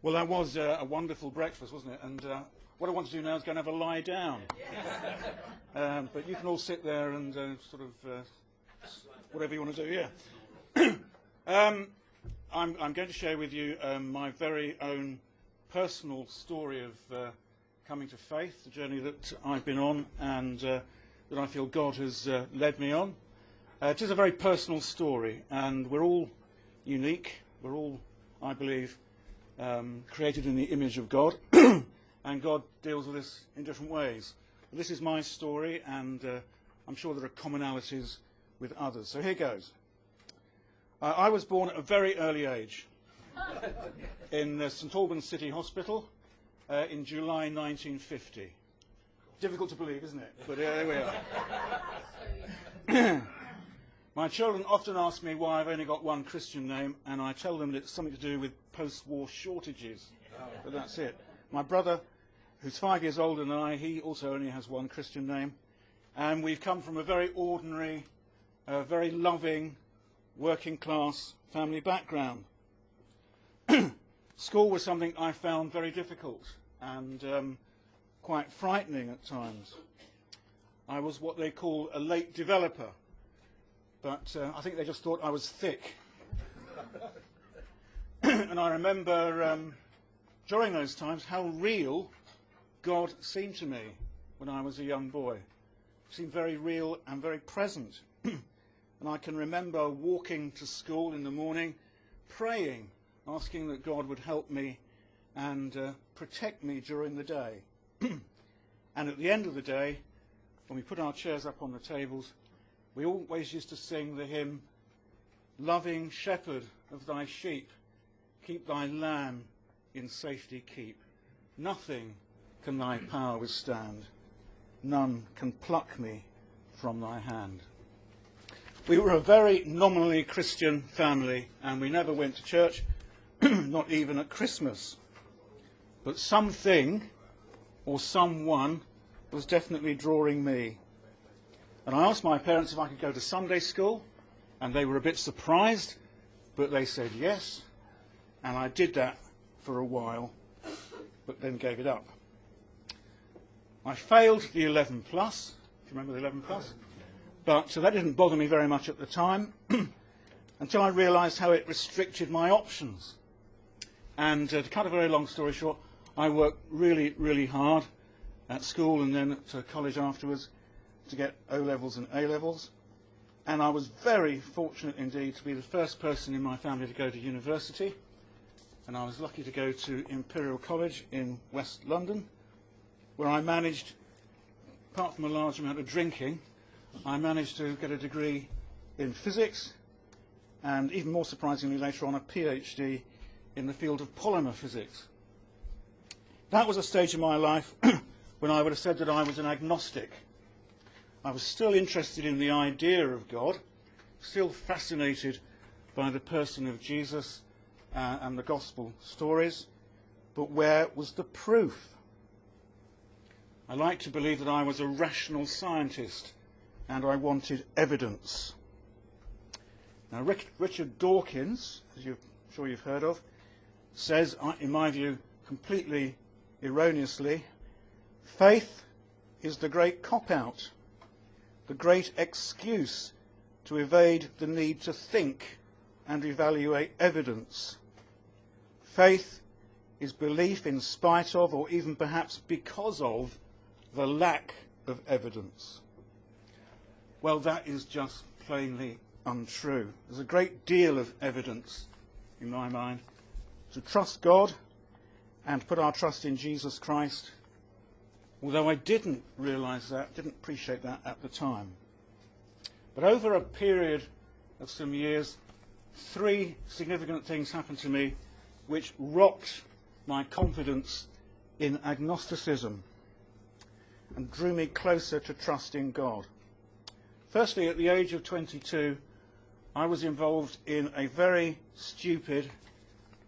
Well, that was a wonderful breakfast, wasn't it? And what I want to do now is go and have a lie down. But you can all sit there and sort of whatever you want to do, yeah. I'm going to share with you my very own personal story of coming to faith, the journey that I've been on and that I feel God has led me on. It is a very personal story, and we're all unique. We're all, I believe, created in the image of God, and God deals with us in different ways. But this is my story, and I'm sure there are commonalities with others. So here goes. I was born at a very early age in St Albans City Hospital in July 1950. Difficult to believe, isn't it? But there we are. My children often ask me why I've only got one Christian name, and I tell them that it's something to do with post-war shortages. But that's it. My brother, who's 5 years older than I, he also only has one Christian name. And we've come from a very ordinary, very loving, working-class family background. School was something I found very difficult and quite frightening at times. I was what they call a late developer. But I think they just thought I was thick. And I remember during those times how real God seemed to me when I was a young boy. He seemed very real and very present. And I can remember walking to school in the morning, praying, asking that God would help me and protect me during the day. And at the end of the day, when we put our chairs up on the tables, we always used to sing the hymn, "Loving shepherd of thy sheep, keep thy lamb in safety keep. Nothing can thy power withstand. None can pluck me from thy hand." We were a very nominally Christian family, and we never went to church, not even at Christmas. But something or someone was definitely drawing me. And I asked my parents if I could go to Sunday school, and they were a bit surprised, but they said yes. And I did that for a while, but then gave it up. I failed the 11 plus, if you remember the 11 plus, but that didn't bother me very much at the time, until I realised how it restricted my options. And to cut a very long story short, I worked really, really hard at school and then at college afterwards, to get O-levels and A-levels, and I was very fortunate indeed to be the first person in my family to go to university, and I was lucky to go to Imperial College in West London, where I managed, apart from a large amount of drinking, I managed to get a degree in physics, and even more surprisingly later on a PhD in the field of polymer physics. That was a stage in my life when I would have said that I was an agnostic. I was still interested in the idea of God, still fascinated by the person of Jesus and the gospel stories, but where was the proof? I like to believe that I was a rational scientist and I wanted evidence. Now, Richard Dawkins, as I'm sure you've heard of, says, in my view, completely erroneously, faith is the great cop-out, the great excuse to evade the need to think and evaluate evidence. Faith is belief in spite of, or even perhaps because of, the lack of evidence. Well, that is just plainly untrue. There's a great deal of evidence, in my mind, to trust God and put our trust in Jesus Christ, although I didn't realise that, didn't appreciate that at the time. But over a period of some years, 3 significant things happened to me which rocked my confidence in agnosticism and drew me closer to trusting God. Firstly, at the age of 22, I was involved in a very stupid,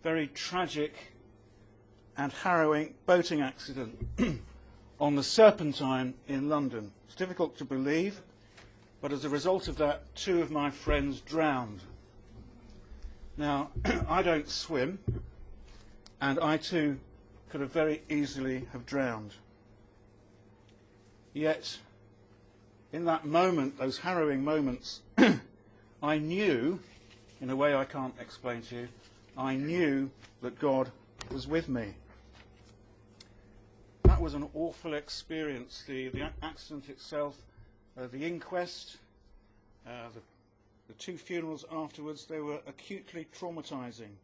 very tragic and harrowing boating accident on the Serpentine in London. It's difficult to believe, but as a result of that, 2 of my friends drowned. Now, I don't swim, and I too could have very easily have drowned. Yet, in that moment, those harrowing moments, I knew, in a way I can't explain to you, I knew that God was with me. That was an awful experience. The accident itself, the inquest, the two funerals afterwards, they were acutely traumatizing.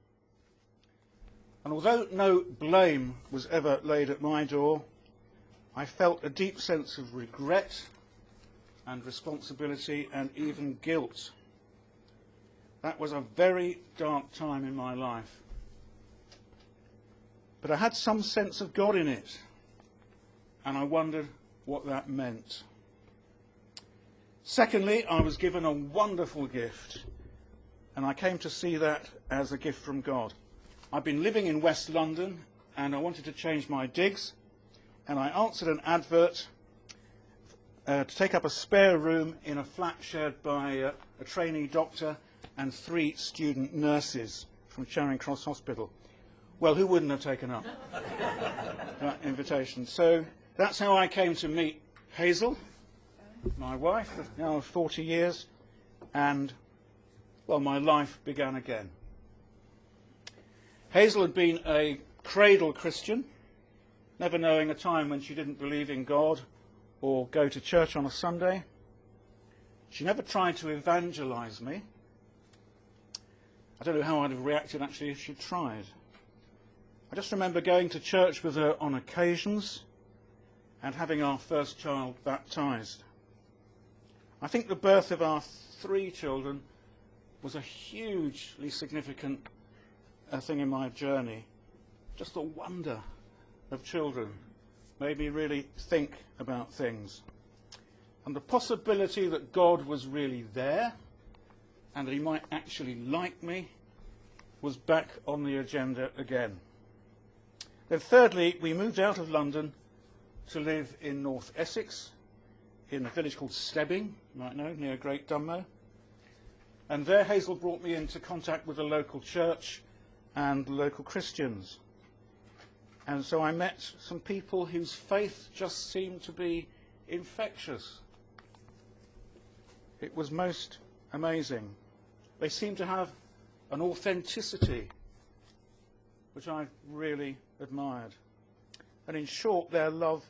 And although no blame was ever laid at my door, I felt a deep sense of regret and responsibility and even guilt. That was a very dark time in my life. But I had some sense of God in it, and I wondered what that meant. Secondly, I was given a wonderful gift, and I came to see that as a gift from God. I've been living in West London, and I wanted to change my digs, and I answered an advert to take up a spare room in a flat shared by a trainee doctor and 3 student nurses from Charing Cross Hospital. Well, who wouldn't have taken up that invitation? So that's how I came to meet Hazel, my wife, of now 40 years, and, well, my life began again. Hazel had been a cradle Christian, never knowing a time when she didn't believe in God or go to church on a Sunday. She never tried to evangelize me. I don't know how I'd have reacted, actually, if she'd tried. I just remember going to church with her on occasions and having our first child baptized. I think the birth of our 3 children was a hugely significant thing in my journey. Just the wonder of children made me really think about things. And the possibility that God was really there and that he might actually like me was back on the agenda again. Then thirdly, we moved out of London to live in North Essex, in a village called Stebbing, you might know, near Great Dunmow. And there Hazel brought me into contact with the local church and local Christians. And so I met some people whose faith just seemed to be infectious. It was most amazing. They seemed to have an authenticity which I really admired. And in short, their love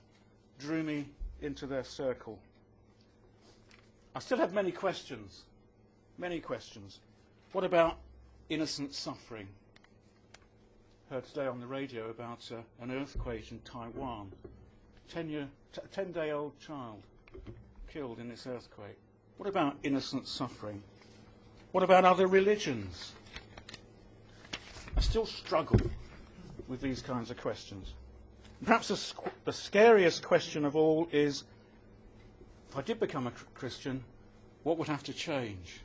drew me into their circle. I still have many questions. Many questions. What about innocent suffering? Heard today on the radio about an earthquake in Taiwan. 10-day-old child killed in this earthquake. What about innocent suffering? What about other religions? I still struggle with these kinds of questions. Perhaps the scariest question of all is, if I did become a Christian, what would have to change?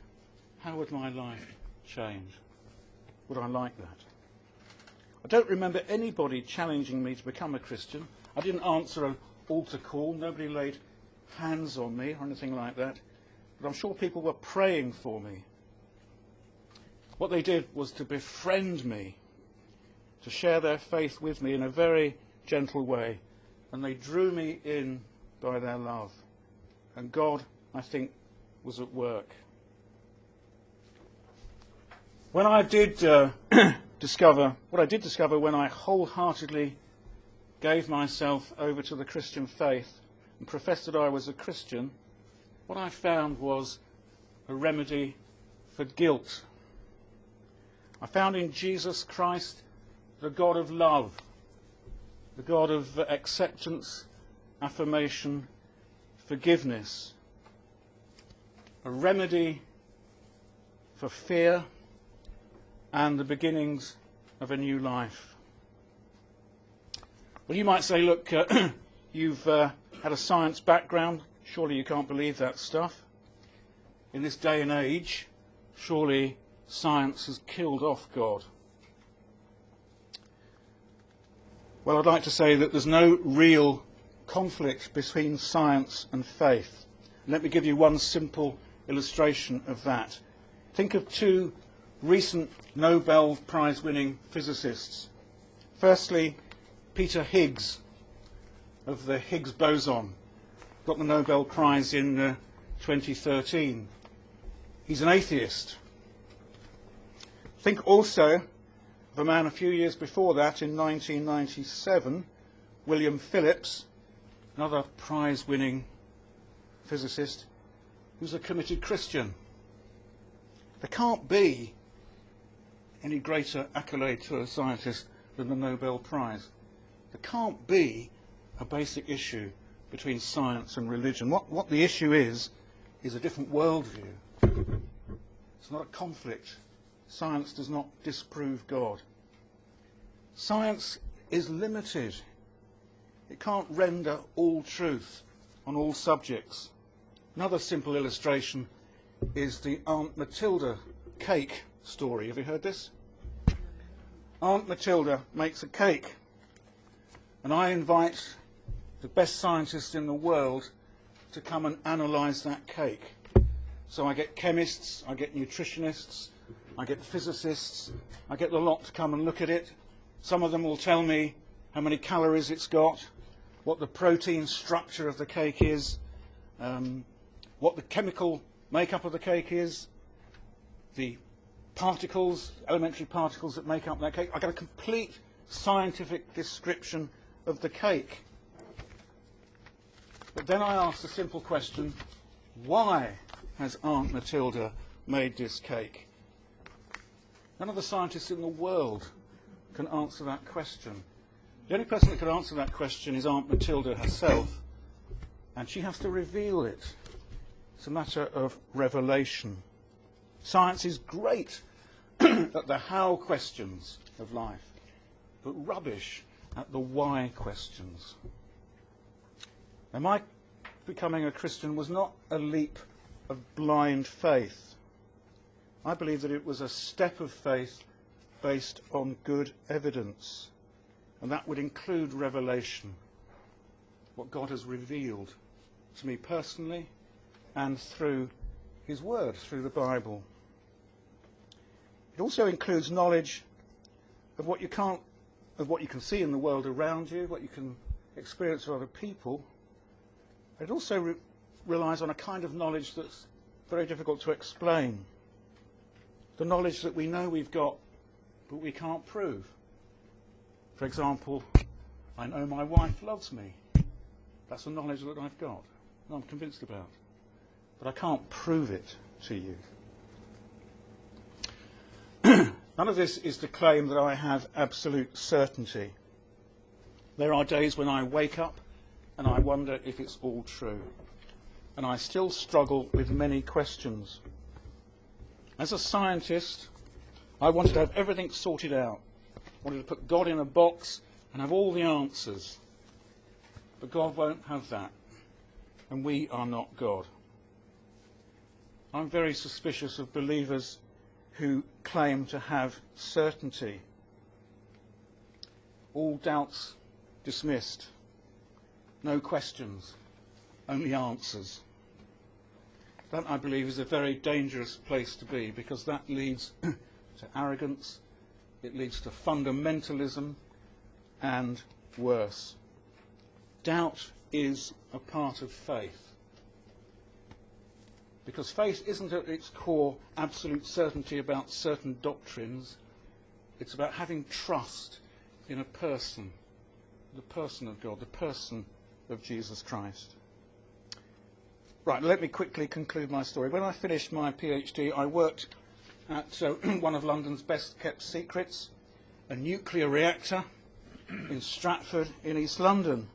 How would my life change? Would I like that? I don't remember anybody challenging me to become a Christian. I didn't answer an altar call. Nobody laid hands on me or anything like that. But I'm sure people were praying for me. What they did was to befriend me, to share their faith with me in a very gentle way. And they drew me in by their love. And God, I think, was at work. When I did discover when I wholeheartedly gave myself over to the Christian faith and professed that I was a Christian, what I found was a remedy for guilt. I found in Jesus Christ the God of love, the God of acceptance, affirmation, forgiveness, a remedy for fear and the beginnings of a new life. Well, you might say, look, you've had a science background. Surely you can't believe that stuff. In this day and age, surely science has killed off God. Well, I'd like to say that there's no real conflict between science and faith. Let me give you one simple illustration of that. Think of 2 recent Nobel Prize-winning physicists, Firstly, Peter Higgs of the Higgs boson got the Nobel Prize in 2013. He's an atheist. Think also of a man a few years before that, in 1997, William Phillips, another prize-winning physicist, who's a committed Christian. There can't be any greater accolade to a scientist than the Nobel Prize. There can't be a basic issue between science and religion. What the issue is a different worldview. It's not a conflict. Science does not disprove God. Science is limited. It can't render all truth on all subjects. Another simple illustration is the Aunt Matilda cake story. Have you heard this? Aunt Matilda makes a cake, and I invite the best scientists in the world to come and analyse that cake. So I get chemists, I get nutritionists, I get physicists, I get the lot to come and look at it. Some of them will tell me how many calories it's got, what the protein structure of the cake is, what the chemical makeup of the cake is, the particles, elementary particles that make up that cake. I get a complete scientific description of the cake. But then I ask the simple question, why has Aunt Matilda made this cake? None of the scientists in the world can answer that question. The only person that can answer that question is Aunt Matilda herself, and she has to reveal it. It's a matter of revelation. Science is great at the how questions of life, but rubbish at the why questions. Now, my becoming a Christian was not a leap of blind faith. I believe that it was a step of faith based on good evidence, and that would include revelation, what God has revealed to me personally and through his word, through the Bible. It also includes knowledge of what you can see in the world around you, what you can experience with other people. It also relies on a kind of knowledge that's very difficult to explain. The knowledge that we know we've got, but we can't prove. For example, I know my wife loves me. That's a knowledge that I've got, and I'm convinced about. But I can't prove it to you. None of this is to claim that I have absolute certainty. There are days when I wake up and I wonder if it's all true. And I still struggle with many questions. As a scientist, I wanted to have everything sorted out. I wanted to put God in a box and have all the answers. But God won't have that. And we are not God. I'm very suspicious of believers who claim to have certainty. All doubts dismissed. No questions, only answers. That, I believe, is a very dangerous place to be, because that leads to arrogance, it leads to fundamentalism, and worse. Doubt is a part of faith. Because faith isn't at its core absolute certainty about certain doctrines. It's about having trust in a person, the person of God, the person of Jesus Christ. Right, let me quickly conclude my story. When I finished my PhD, I worked at one of London's best-kept secrets, a nuclear reactor in Stratford in East London,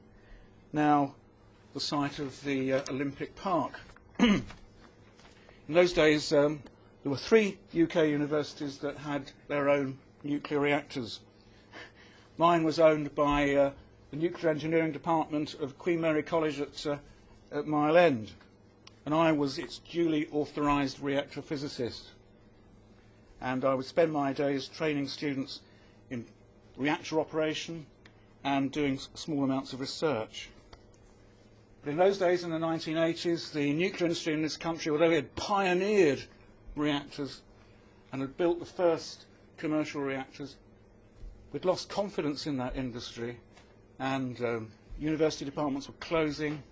now the site of the Olympic Park. In those days, there were 3 UK universities that had their own nuclear reactors. Mine was owned by the Nuclear Engineering Department of Queen Mary College at Mile End, and I was its duly authorised reactor physicist. And I would spend my days training students in reactor operation and doing small amounts of research. But in those days, in the 1980s, the nuclear industry in this country, although it had pioneered reactors and had built the first commercial reactors, We'd lost confidence in that industry, and university departments were closing,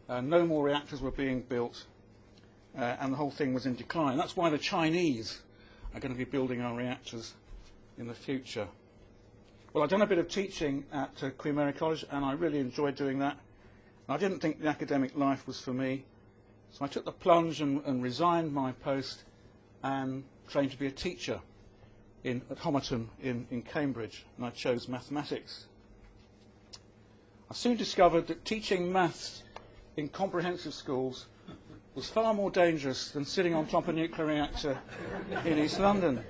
no more reactors were being built, and the whole thing was in decline. That's why the Chinese are going to be building our reactors in the future. Well, I'd done a bit of teaching at Queen Mary College, and I really enjoyed doing that. I didn't think the academic life was for me, so I took the plunge and resigned my post and trained to be a teacher at Homerton in Cambridge, and I chose mathematics. I soon discovered that teaching maths in comprehensive schools was far more dangerous than sitting on top of a nuclear reactor in East London.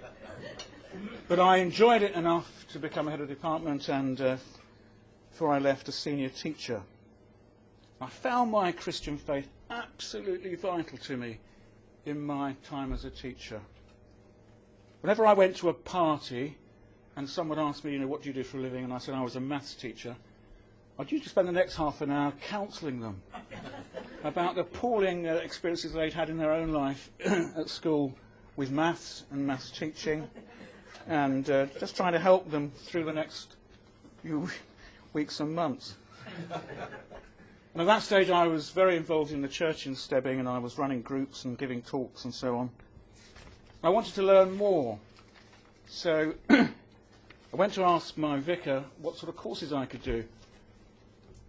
But I enjoyed it enough to become head of department and, before I left, a senior teacher. I found my Christian faith absolutely vital to me in my time as a teacher. Whenever I went to a party and someone asked me, what do you do for a living? And I said I was a maths teacher, I'd usually spend the next half an hour counselling them about the appalling experiences they'd had in their own life at school with maths and maths teaching, and just trying to help them through the next few weeks and months. And at that stage I was very involved in the church in Stebbing, and I was running groups and giving talks and so on. I wanted to learn more, so I went to ask my vicar what sort of courses I could do.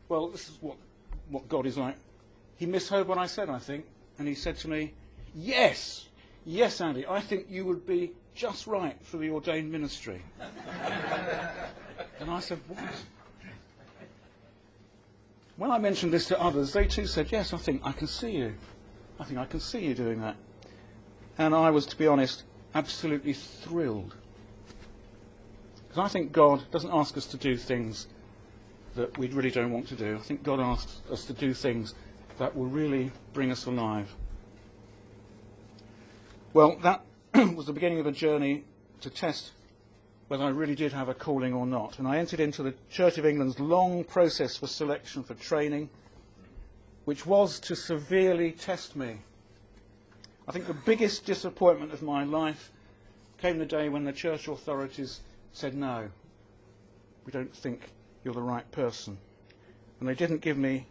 Well, this is what God is like. He misheard what I said, I think, and he said to me, yes, Andy, I think you would be just right for the ordained ministry. And I said, what? When I mentioned this to others, they too said, yes, I think I can see you. I think I can see you doing that. And I was, to be honest, absolutely thrilled. Because I think God doesn't ask us to do things that we really don't want to do. I think God asks us to do things that will really bring us alive. Well, that was the beginning of a journey to test whether I really did have a calling or not. And I entered into the Church of England's long process for selection for training, which was to severely test me. I think the biggest disappointment of my life came the day when the church authorities said, no, we don't think you're the right person. And they didn't give me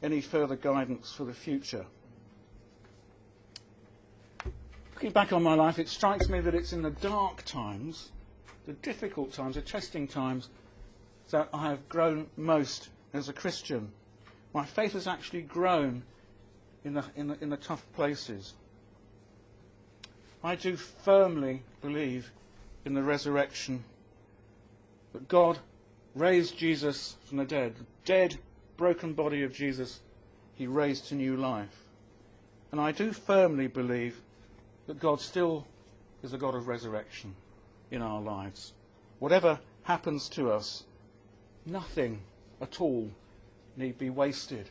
any further guidance for the future. Looking back on my life, it strikes me that it's in the dark times, the difficult times, the testing times, that I have grown most as a Christian. My faith has actually grown in the tough places. I do firmly believe in the resurrection, that God raised Jesus from the dead. The dead, broken body of Jesus, he raised to new life. And I do firmly believe that God still is a God of resurrection in our lives. Whatever happens to us, nothing at all need be wasted.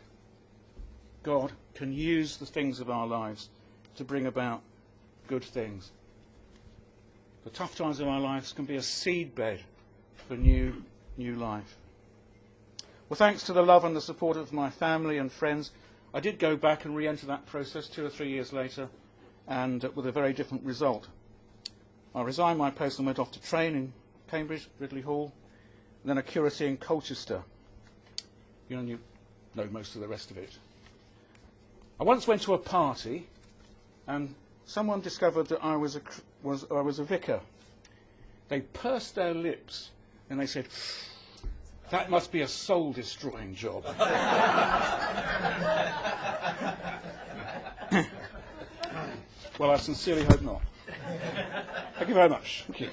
God can use the things of our lives to bring about good things. The tough times of our lives can be a seedbed for new life. Well, thanks to the love and the support of my family and friends, I did go back and re-enter that process 2 or 3 years later, and with a very different result. I resigned my post and went off to train in Cambridge, Ridley Hall, and then a curacy in Colchester. You know most of the rest of it. I once went to a party, and someone discovered that I was a vicar. They pursed their lips and they said, that must be a soul-destroying job. Well, I sincerely hope not. Thank you very much. Thank you.